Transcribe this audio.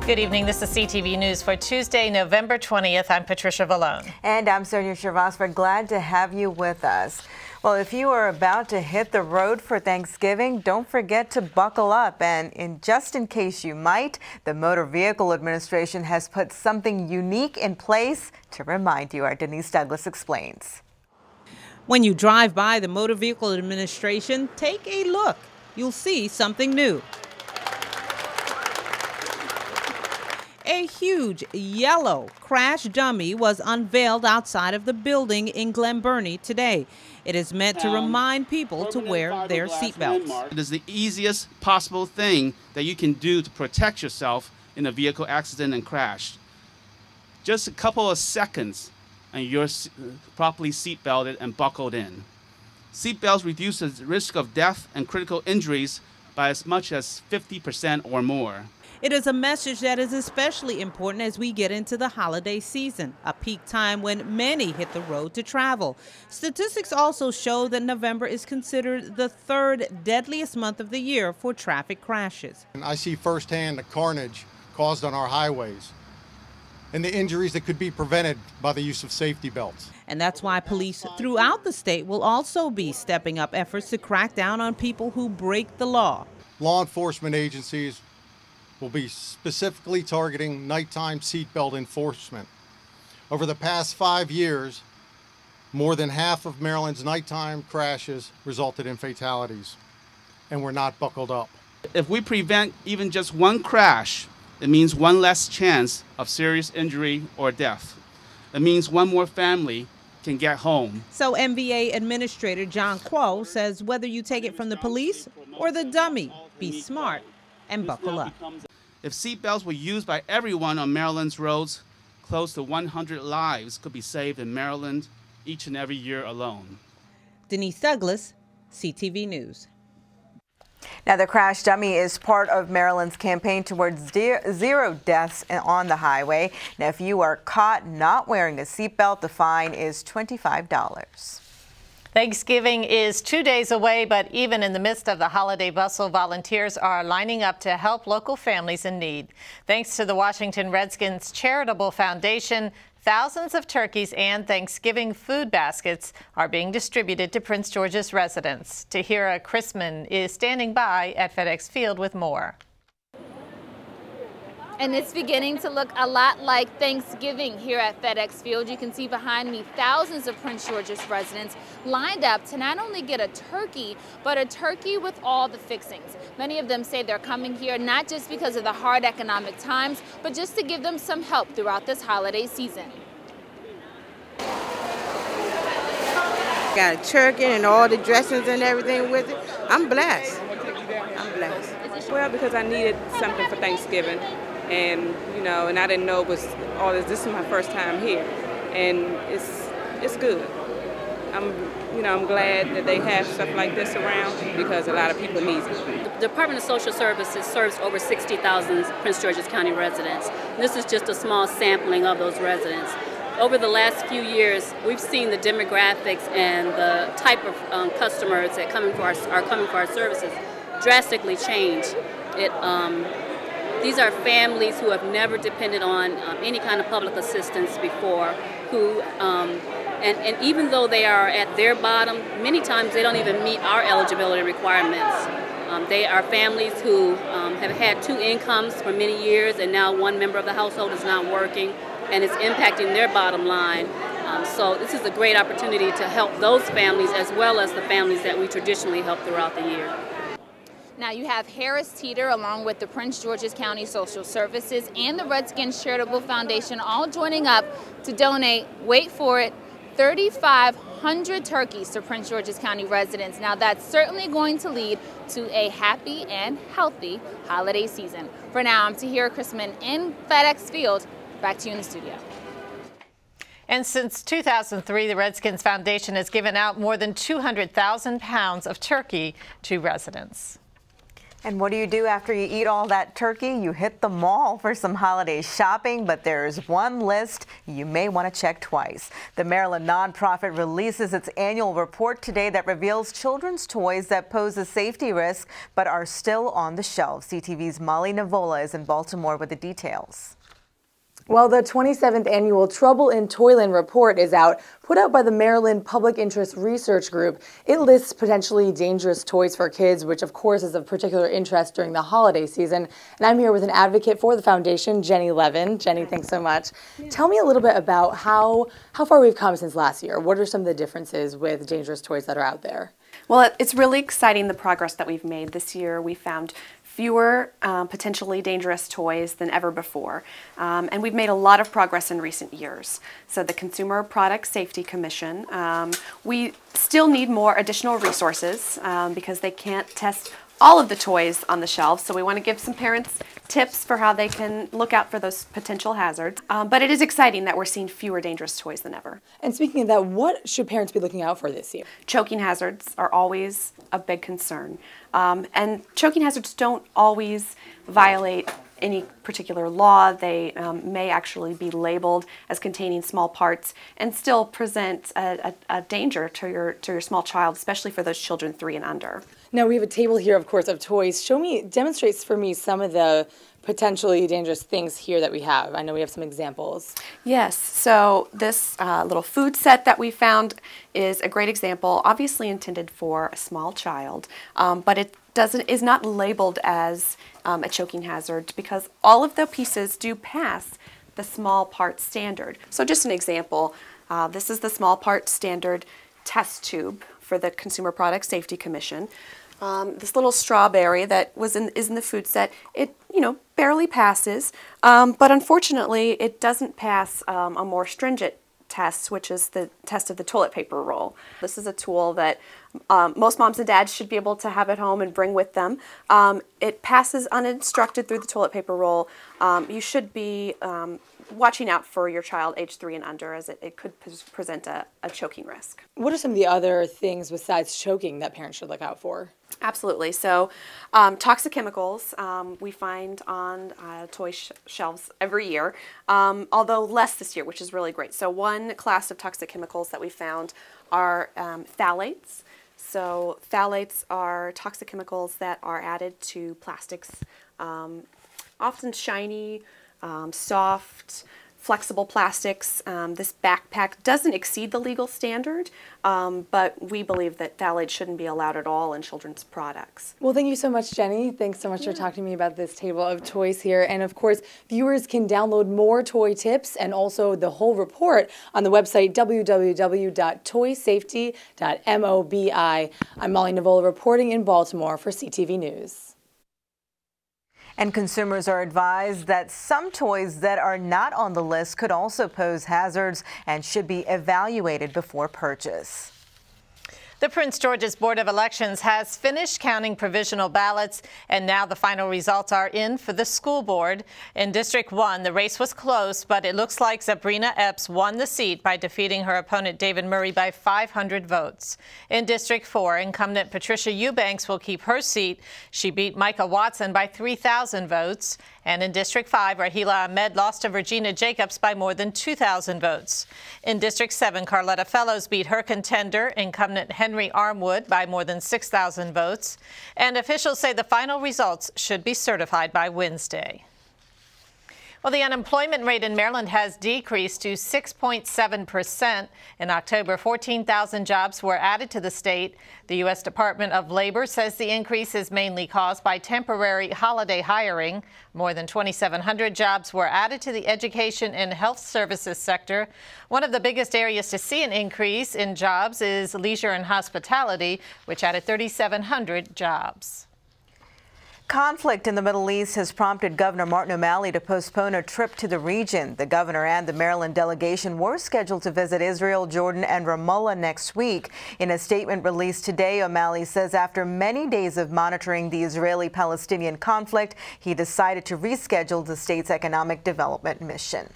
Good evening. This is CTV News for Tuesday, November 20th. I'm Patricia Vallone. And I'm Sonia Shavas. We're glad to have you with us. Well, if you are about to hit the road for Thanksgiving, don't forget to buckle up. And just in case you might, the Motor Vehicle Administration has put something unique in place to remind you. Our Denise Douglas explains. When you drive by the Motor Vehicle Administration, take a look. You'll see something new. A huge yellow crash dummy was unveiled outside of the building in Glen Burnie today. It is meant to remind people to wear their seatbelts. It is the easiest possible thing that you can do to protect yourself in a vehicle accident and crash. Just a couple of seconds and you're properly seatbelted and buckled in. Seatbelts reduce the risk of death and critical injuries by as much as 50% or more. It is a message that is especially important as we get into the holiday season, a peak time when many hit the road to travel. Statistics also show that November is considered the third deadliest month of the year for traffic crashes. I see firsthand the carnage caused on our highways and the injuries that could be prevented by the use of safety belts. And that's why police throughout the state will also be stepping up efforts to crack down on people who break the law. Law enforcement agencies will be specifically targeting nighttime seatbelt enforcement. Over the past 5 years, more than half of Maryland's nighttime crashes resulted in fatalities, and we're not buckled up. If we prevent even just one crash, it means one less chance of serious injury or death. It means one more family can get home. So MVA Administrator John Kuo says whether you take it from the police or the dummy, be smart and buckle up. If seatbelts were used by everyone on Maryland's roads, close to 100 lives could be saved in Maryland each and every year alone. Denise Douglas, CTV News. Now, the crash dummy is part of Maryland's campaign towards zero deaths on the highway. Now, if you are caught not wearing a seatbelt, the fine is $25. Thanksgiving is 2 days away, but even in the midst of the holiday bustle, volunteers are lining up to help local families in need. Thanks to the Washington Redskins Charitable Foundation, thousands of turkeys and Thanksgiving food baskets are being distributed to Prince George's residents. Tahira Chrisman is standing by at FedEx Field with more. And it's beginning to look a lot like Thanksgiving here at FedEx Field. You can see behind me thousands of Prince George's residents lined up to not only get a turkey, but a turkey with all the fixings. Many of them say they're coming here not just because of the hard economic times, but just to give them some help throughout this holiday season. Got a turkey and all the dressings and everything with it. I'm blessed. I'm blessed. Well, because I needed something for Thanksgiving. And and I didn't know it was all this. This is my first time here, and it's good. I'm glad that they have stuff like this around because a lot of people need it. The Department of Social Services serves over 60,000 Prince George's County residents. This is just a small sampling of those residents. Over the last few years, we've seen the demographics and the type of customers that are coming for our services drastically change. These are families who have never depended on any kind of public assistance before, who, and even though they are at their bottom, many times they don't even meet our eligibility requirements. They are families who have had 2 incomes for many years, and now one member of the household is not working, and it's impacting their bottom line. So this is a great opportunity to help those families as well as the families that we traditionally help throughout the year. Now you have Harris Teeter along with the Prince George's County Social Services and the Redskins Charitable Foundation all joining up to donate, wait for it, 3,500 turkeys to Prince George's County residents. Now that's certainly going to lead to a happy and healthy holiday season. For now, I'm Tahira Chrisman in FedEx Field. Back to you in the studio. And since 2003, the Redskins Foundation has given out more than 200,000 pounds of turkey to residents. And what do you do after you eat all that turkey? You hit the mall for some holiday shopping, but there's one list you may want to check twice. The Maryland nonprofit releases its annual report today that reveals children's toys that pose a safety risk but are still on the shelves. CTV's Molly Nivola is in Baltimore with the details. Well, the 27th annual Trouble in Toyland report is out, put out by the Maryland Public Interest Research Group. It lists potentially dangerous toys for kids, which of course is of particular interest during the holiday season. And I'm here with an advocate for the foundation, Jenny Levin. Jenny, thanks so much. Tell me a little bit about how far we've come since last year. What are some of the differences with dangerous toys that are out there? Well, it's really exciting, the progress that we've made this year. We found fewer potentially dangerous toys than ever before. And we've made a lot of progress in recent years. So the Consumer Product Safety Commission, we still need more additional resources because they can't test all of the toys on the shelves. So we want to give some parents tips for how they can look out for those potential hazards. But it is exciting that we're seeing fewer dangerous toys than ever. And speaking of that, what should parents be looking out for this year? Choking hazards are always a big concern. And choking hazards don't always violate any particular law. They may actually be labeled as containing small parts and still present a danger to your small child, especially for those children 3 and under. Now we have a table here, of course, of toys. Demonstrates for me some of the potentially dangerous things here that we have. I know we have some examples. Yes, so this little food set that we found is a great example, obviously intended for a small child, but it is not labeled as a choking hazard because all of the pieces do pass the small part standard. So just an example, this is the small part standard test tube for the Consumer Product Safety Commission. This little strawberry that is in the food set, it barely passes, but unfortunately it doesn't pass a more stringent test, which is the test of the toilet paper roll. This is a tool that most moms and dads should be able to have at home and bring with them. It passes uninstructed through the toilet paper roll. You should be watching out for your child age 3 and under, as it could present a choking risk. What are some of the other things besides choking that parents should look out for? Absolutely. So toxic chemicals we find on toy shelves every year, although less this year, which is really great. So one class of toxic chemicals that we found are phthalates. So phthalates are toxic chemicals that are added to plastics, often shiny, soft, flexible plastics. This backpack doesn't exceed the legal standard, but we believe that phthalates shouldn't be allowed at all in children's products. Well, thank you so much, Jenny. Thanks so much for talking to me about this table of toys here. And of course, viewers can download more toy tips and also the whole report on the website www.toysafety.mobi. I'm Molly Nivola reporting in Baltimore for CTV News. And consumers are advised that some toys that are not on the list could also pose hazards and should be evaluated before purchase. The Prince George's Board of Elections has finished counting provisional ballots, and now the final results are in for the school board. In District 1, the race was close, but it looks like Sabrina Epps won the seat by defeating her opponent David Murray by 500 votes. In District 4, incumbent Patricia Eubanks will keep her seat. She beat Micah Watson by 3,000 votes. And in District 5, Rahila Ahmed lost to Virginia Jacobs by more than 2,000 votes. In District 7, Carletta Fellows beat her contender, incumbent Henry Armwood, by more than 6,000 votes. And officials say the final results should be certified by Wednesday. Well, the unemployment rate in Maryland has decreased to 6.7%. In October, 14,000 jobs were added to the state. The U.S. Department of Labor says the increase is mainly caused by temporary holiday hiring. More than 2,700 jobs were added to the education and health services sector. One of the biggest areas to see an increase in jobs is leisure and hospitality, which added 3,700 jobs. Conflict in the Middle East has prompted Governor Martin O'Malley to postpone a trip to the region. The governor and the Maryland delegation were scheduled to visit Israel, Jordan, and Ramallah next week. In a statement released today, O'Malley says after many days of monitoring the Israeli-Palestinian conflict, he decided to reschedule the state's economic development mission.